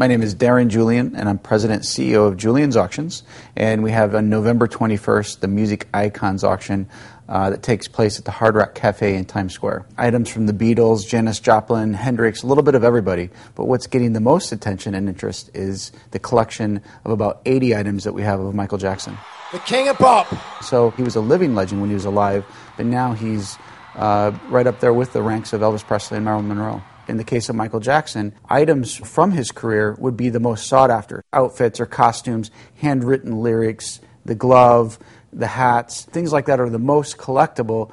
My name is Darren Julian, and I'm President and CEO of Julian's Auctions. And we have on November 21st the Music Icons auction that takes place at the Hard Rock Cafe in Times Square. Items from the Beatles, Janis Joplin, Hendrix, a little bit of everybody. But what's getting the most attention and interest is the collection of about 80 items that we have of Michael Jackson. The king of pop. So he was a living legend when he was alive, but now he's right up there with the ranks of Elvis Presley and Marilyn Monroe. In the case of Michael Jackson, items from his career would be the most sought after. Outfits or costumes, handwritten lyrics, the glove, the hats, things like that are the most collectible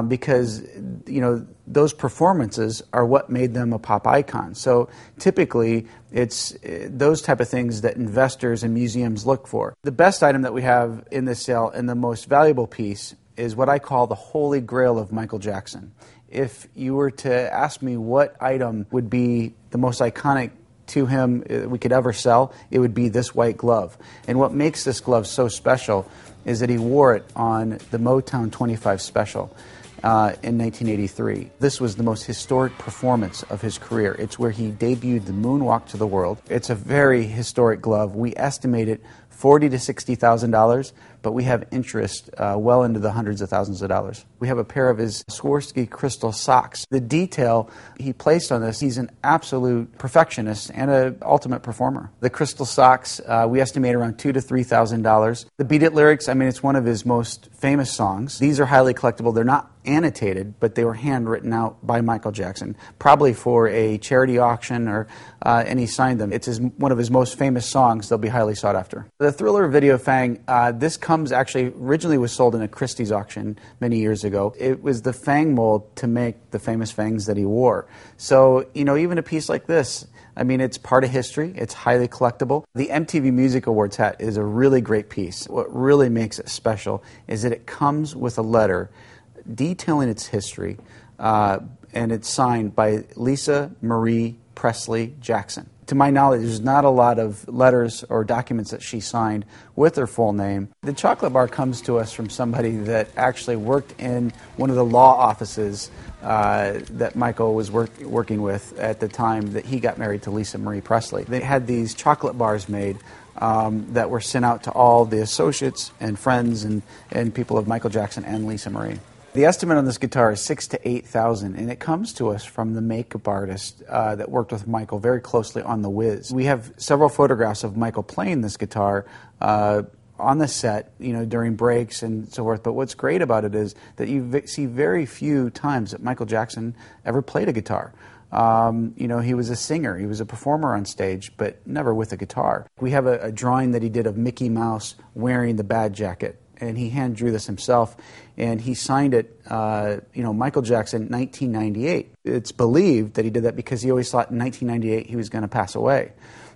because, you know, those performances are what made them a pop icon. So typically, it's those type of things that investors and museums look for. The best item that we have in this sale and the most valuable piece is what I call the holy grail of Michael Jackson. If you were to ask me what item would be the most iconic to him we could ever sell, it would be this white glove. And what makes this glove so special is that he wore it on the Motown 25 special in 1983. This was the most historic performance of his career. It's where he debuted the moonwalk to the world. It's a very historic glove. We estimate it $40,000 to $60,000, but we have interest well into the hundreds of thousands of dollars. We have a pair of his Swarovski crystal socks. The detail he placed on this, he's an absolute perfectionist and an ultimate performer. The crystal socks, we estimate around $2,000 to $3,000. The Beat It lyrics, I mean, it's one of his most famous songs. These are highly collectible. They're not annotated, but they were handwritten out by Michael Jackson, probably for a charity auction, and he signed them. It's one of his most famous songs. They'll be highly sought after. The Thriller Video Fang, this comes actually, originally was sold in a Christie's auction many years ago. It was the Fang mold to make the famous fangs that he wore. So, you know, even a piece like this, I mean, it's part of history. It's highly collectible. The MTV Music Awards hat is a really great piece. What really makes it special is that it comes with a letter detailing its history, and it's signed by Lisa Marie Presley Jackson. To my knowledge, there's not a lot of letters or documents that she signed with her full name. The chocolate bar comes to us from somebody that actually worked in one of the law offices that Michael was working with at the time that he got married to Lisa Marie Presley. They had these chocolate bars made that were sent out to all the associates and friends and people of Michael Jackson and Lisa Marie. The estimate on this guitar is $6,000 to $8,000, and it comes to us from the makeup artist that worked with Michael very closely on The Wiz. We have several photographs of Michael playing this guitar on the set, you know, during breaks and so forth. But what's great about it is that you see very few times that Michael Jackson ever played a guitar. You know, he was a singer, he was a performer on stage, but never with a guitar. We have a drawing that he did of Mickey Mouse wearing the bad jacket, and he hand drew this himself, and he signed it, you know, Michael Jackson, 1998. It's believed that he did that because he always thought in 1998 he was going to pass away.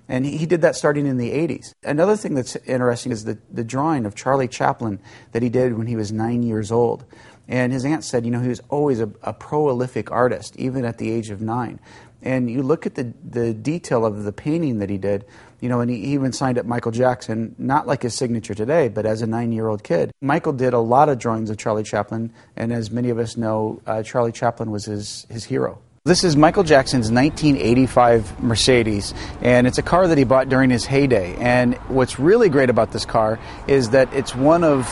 And he did that starting in the 80s. Another thing that's interesting is the drawing of Charlie Chaplin that he did when he was 9 years old. And his aunt said, you know, he was always a prolific artist, even at the age of 9. And you look at the detail of the painting that he did, you know, and he even signed it Michael Jackson, not like his signature today, but as a 9-year-old kid. Michael did a lot of drawings of Charlie Chaplin, and as many of us know, Charlie Chaplin was his hero. This is Michael Jackson's 1985 Mercedes, and it's a car that he bought during his heyday. And what's really great about this car is that it's one of,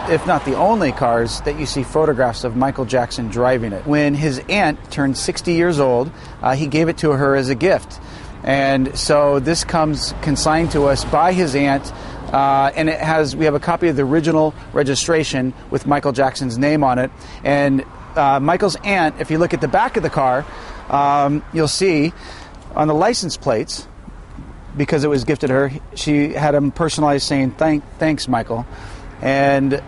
if not the only cars, that you see photographs of Michael Jackson driving it. When his aunt turned 60 years old, he gave it to her as a gift. And so this comes consigned to us by his aunt, and we have a copy of the original registration with Michael Jackson's name on it. And Michael's aunt, if you look at the back of the car, you'll see on the license plates, because it was gifted her, she had them personalized saying, thanks, Michael. And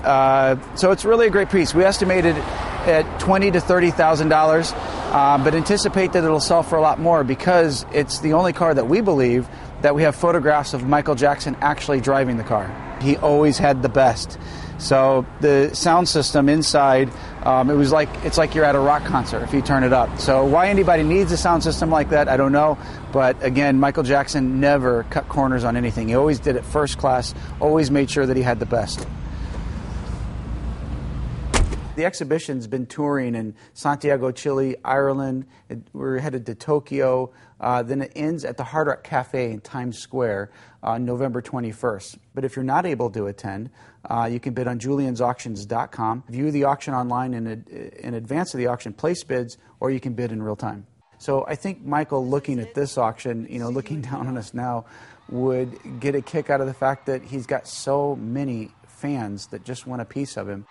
so it's really a great piece. We estimated at $20,000 to $30,000, but anticipate that it'll sell for a lot more because it's the only car that we believe that we have photographs of Michael Jackson actually driving the car. He always had the best. So the sound system inside, it's like you're at a rock concert if you turn it up. So why anybody needs a sound system like that, I don't know. But again, Michael Jackson never cut corners on anything. He always did it first class, always made sure that he had the best. The exhibition's been touring in Santiago, Chile, Ireland. We're headed to Tokyo. Then it ends at the Hard Rock Cafe in Times Square on November 21st. But if you're not able to attend, you can bid on juliansauctions.com, view the auction online in advance of the auction, place bids, or you can bid in real time. So I think Michael, looking at this auction, looking down on us now, would get a kick out of the fact that he's got so many fans that just want a piece of him.